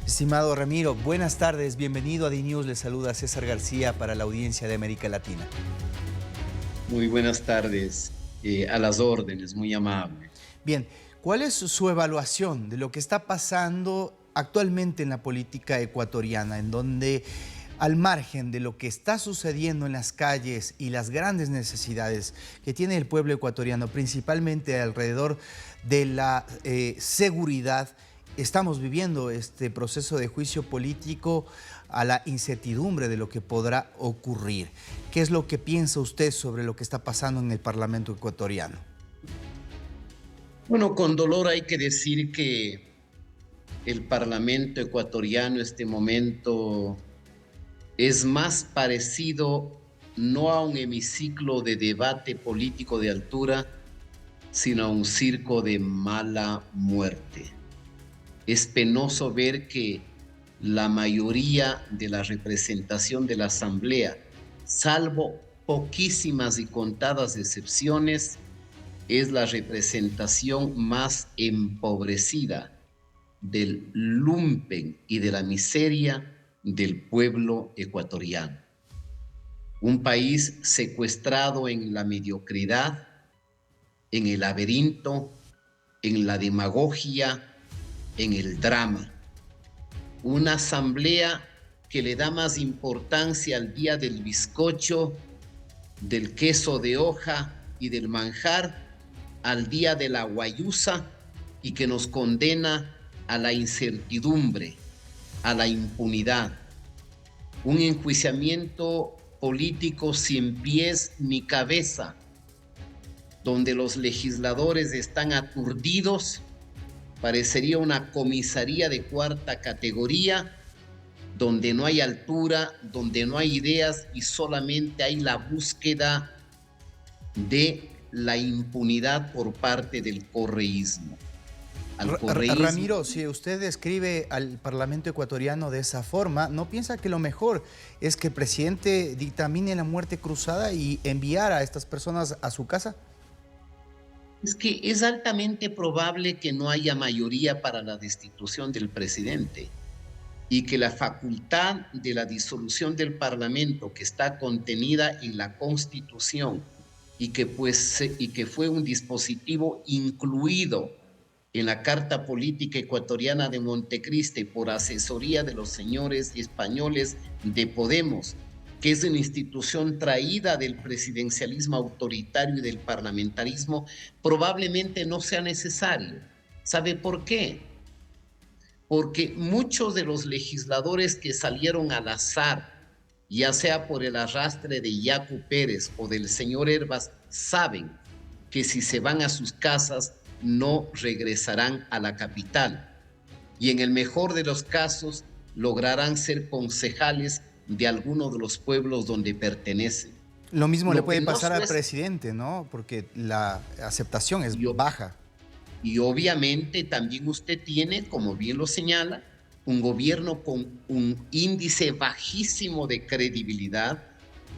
Estimado Ramiro, buenas tardes, bienvenido a DNews, le saluda César García para la audiencia de América Latina. Muy buenas tardes, a las órdenes, muy amable. Bien, ¿cuál es su evaluación de lo que está pasando actualmente en la política ecuatoriana, en donde al margen de lo que está sucediendo en las calles y las grandes necesidades que tiene el pueblo ecuatoriano, principalmente alrededor de la seguridad, estamos viviendo este proceso de juicio político a la incertidumbre de lo que podrá ocurrir? ¿Qué es lo que piensa usted sobre lo que está pasando en el Parlamento ecuatoriano? Bueno, con dolor hay que decir que el Parlamento ecuatoriano este momento es más parecido no a un hemiciclo de debate político de altura, sino a un circo de mala muerte. Es penoso ver que la mayoría de la representación de la Asamblea, salvo poquísimas y contadas excepciones, es la representación más empobrecida del lumpen y de la miseria del pueblo ecuatoriano. Un país secuestrado en la mediocridad, en el laberinto, en la demagogia, en el drama. Una asamblea que le da más importancia al día del bizcocho, del queso de hoja y del manjar, al día de la guayusa, y que nos condena a la incertidumbre, a la impunidad. Un enjuiciamiento político sin pies ni cabeza, donde los legisladores están aturdidos. Parecería una comisaría de cuarta categoría, donde no hay altura, donde no hay ideas y solamente hay la búsqueda de la impunidad por parte del correísmo. Ramiro, si usted describe al Parlamento ecuatoriano de esa forma, ¿no piensa que lo mejor es que el presidente dictamine la muerte cruzada y enviar a estas personas a su casa? Es que es altamente probable que no haya mayoría para la destitución del presidente y que la facultad de la disolución del Parlamento, que está contenida en la Constitución y que fue un dispositivo incluido en la Carta Política Ecuatoriana de Montecristi por asesoría de los señores españoles de Podemos, que es una institución traída del presidencialismo autoritario y del parlamentarismo, probablemente no sea necesario. ¿Sabe por qué? Porque muchos de los legisladores que salieron al azar, ya sea por el arrastre de Yacu Pérez o del señor Hervas, saben que si se van a sus casas no regresarán a la capital. Y en el mejor de los casos lograrán ser concejales de alguno de los pueblos donde pertenecen. Lo mismo le puede pasar al presidente, ¿no? Porque la aceptación es baja. Y obviamente también usted tiene, como bien lo señala, un gobierno con un índice bajísimo de credibilidad,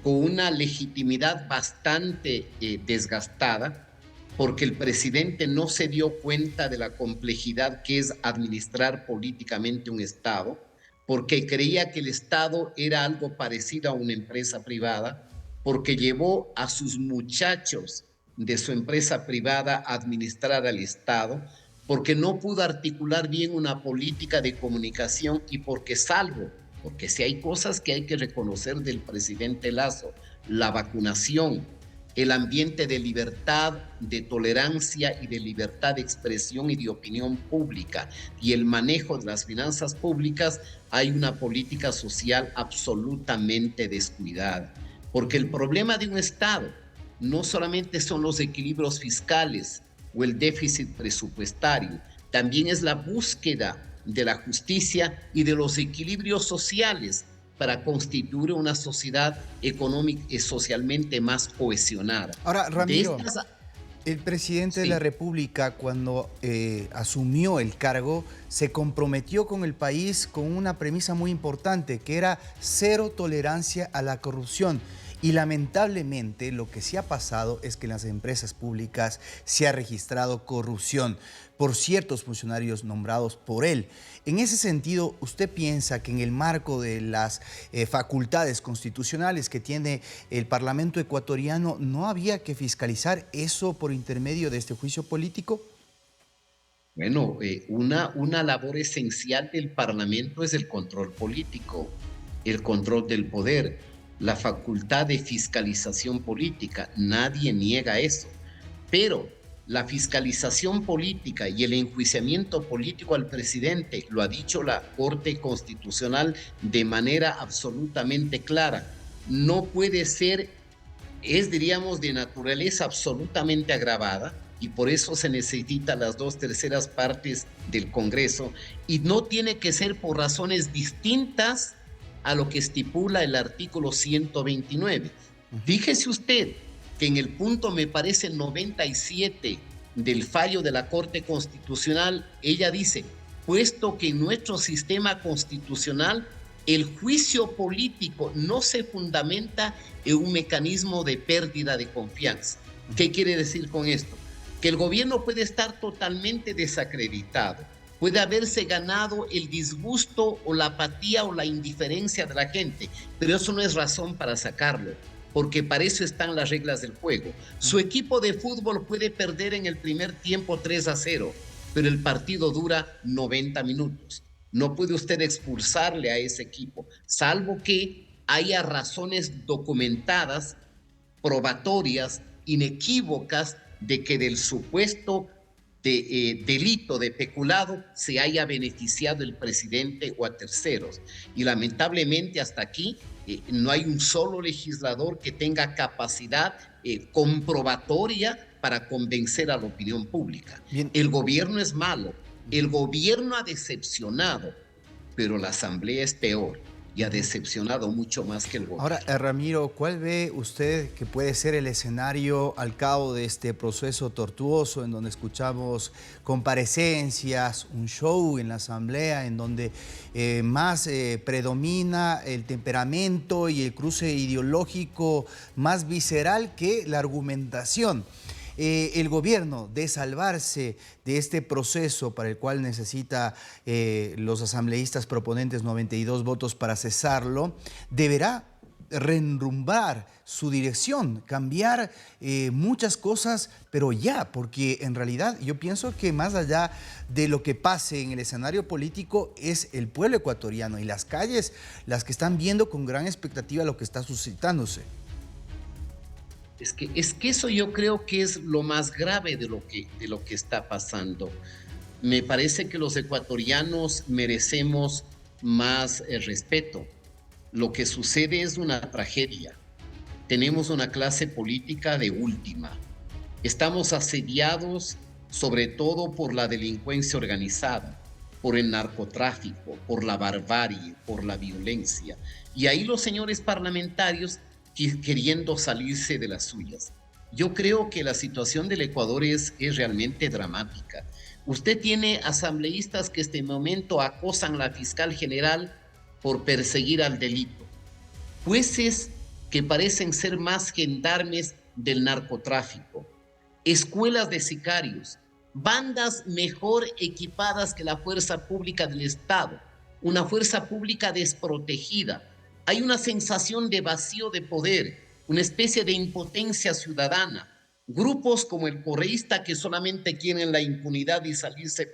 con una legitimidad bastante desgastada, porque el presidente no se dio cuenta de la complejidad que es administrar políticamente un Estado, porque creía que el Estado era algo parecido a una empresa privada, porque llevó a sus muchachos de su empresa privada a administrar al Estado, porque no pudo articular bien una política de comunicación y porque si hay cosas que hay que reconocer del presidente Lazo, la vacunación, el ambiente de libertad, de tolerancia y de libertad de expresión y de opinión pública y el manejo de las finanzas públicas, hay una política social absolutamente descuidada. Porque el problema de un Estado no solamente son los equilibrios fiscales o el déficit presupuestario, también es la búsqueda de la justicia y de los equilibrios sociales para constituir una sociedad económica y socialmente más cohesionada. Ahora, Ramiro, el presidente de la República, cuando asumió el cargo, se comprometió con el país con una premisa muy importante, que era cero tolerancia a la corrupción. Y lamentablemente lo que sí ha pasado es que en las empresas públicas se ha registrado corrupción por ciertos funcionarios nombrados por él. En ese sentido, ¿usted piensa que en el marco de las facultades constitucionales que tiene el Parlamento ecuatoriano no había que fiscalizar eso por intermedio de este juicio político? Bueno, una labor esencial del Parlamento es el control político, el control del poder, la facultad de fiscalización política. Nadie niega eso. Pero la fiscalización política y el enjuiciamiento político al presidente, lo ha dicho la Corte Constitucional de manera absolutamente clara, no puede ser, es, diríamos, de naturaleza absolutamente agravada, y por eso se necesitan las 2/3 del Congreso, y no tiene que ser por razones distintas a lo que estipula el artículo 129. Fíjese usted que en el punto, me parece, 97 del fallo de la Corte Constitucional, ella dice: puesto que en nuestro sistema constitucional el juicio político no se fundamenta en un mecanismo de pérdida de confianza. ¿Qué quiere decir con esto? Que el gobierno puede estar totalmente desacreditado, puede haberse ganado el disgusto o la apatía o la indiferencia de la gente, pero eso no es razón para sacarlo, porque para eso están las reglas del juego. Su equipo de fútbol puede perder en el primer tiempo 3-0, pero el partido dura 90 minutos. No puede usted expulsarle a ese equipo, salvo que haya razones documentadas, probatorias, inequívocas, de que del supuesto delito de peculado se haya beneficiado el presidente o a terceros. Y lamentablemente hasta aquí no hay un solo legislador que tenga capacidad comprobatoria para convencer a la opinión pública. Bien. El gobierno es malo, el gobierno ha decepcionado, pero la Asamblea es peor y ha decepcionado mucho más que el gobierno. Ahora, Ramiro, ¿cuál ve usted que puede ser el escenario al cabo de este proceso tortuoso en donde escuchamos comparecencias, un show en la Asamblea, en donde más predomina el temperamento y el cruce ideológico más visceral que la argumentación? El gobierno, de salvarse de este proceso para el cual necesita los asambleístas proponentes 92 votos para cesarlo, deberá reenrumbar su dirección, cambiar muchas cosas, pero ya, porque en realidad yo pienso que más allá de lo que pase en el escenario político es el pueblo ecuatoriano y las calles las que están viendo con gran expectativa lo que está suscitándose. Es que eso yo creo que es lo más grave de lo que está pasando. Me parece que los ecuatorianos merecemos más respeto. Lo que sucede es una tragedia. Tenemos una clase política de última. Estamos asediados sobre todo por la delincuencia organizada, por el narcotráfico, por la barbarie, por la violencia. Y ahí los señores parlamentarios queriendo salirse de las suyas. Yo creo que la situación del Ecuador es realmente dramática. Usted tiene asambleístas que este momento acosan a la fiscal general por perseguir al delito. Jueces que parecen ser más gendarmes del narcotráfico. Escuelas de sicarios. Bandas mejor equipadas que la fuerza pública del Estado. Una fuerza pública desprotegida. Hay una sensación de vacío de poder, una especie de impotencia ciudadana. Grupos como el correísta que solamente quieren la impunidad y salirse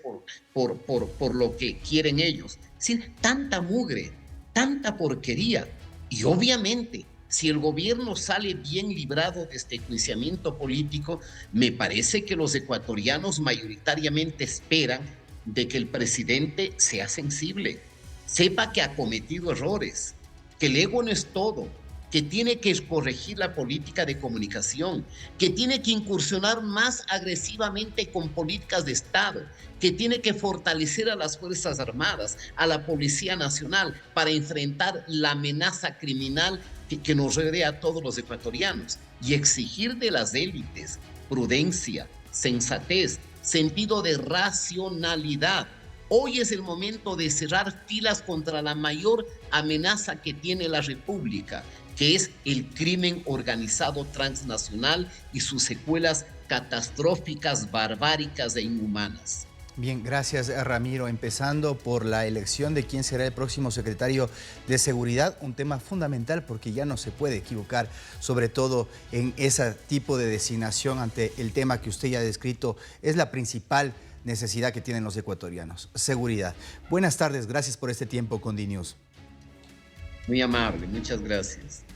por lo que quieren ellos. Es decir, tanta mugre, tanta porquería. Y obviamente, si el gobierno sale bien librado de este enjuiciamiento político, me parece que los ecuatorianos mayoritariamente esperan de que el presidente sea sensible, sepa que ha cometido errores, que el ego no es todo, que tiene que corregir la política de comunicación, que tiene que incursionar más agresivamente con políticas de Estado, que tiene que fortalecer a las Fuerzas Armadas, a la Policía Nacional, para enfrentar la amenaza criminal que nos rodea a todos los ecuatorianos, y exigir de las élites prudencia, sensatez, sentido de racionalidad. Hoy es el momento de cerrar filas contra la mayor amenaza que tiene la República, que es el crimen organizado transnacional y sus secuelas catastróficas, barbáricas e inhumanas. Bien, gracias Ramiro. Empezando por la elección de quién será el próximo secretario de Seguridad, un tema fundamental porque ya no se puede equivocar, sobre todo en ese tipo de designación ante el tema que usted ya ha descrito, es la principal necesidad que tienen los ecuatorianos, seguridad. Buenas tardes, gracias por este tiempo con DNews. Muy amable, muchas gracias.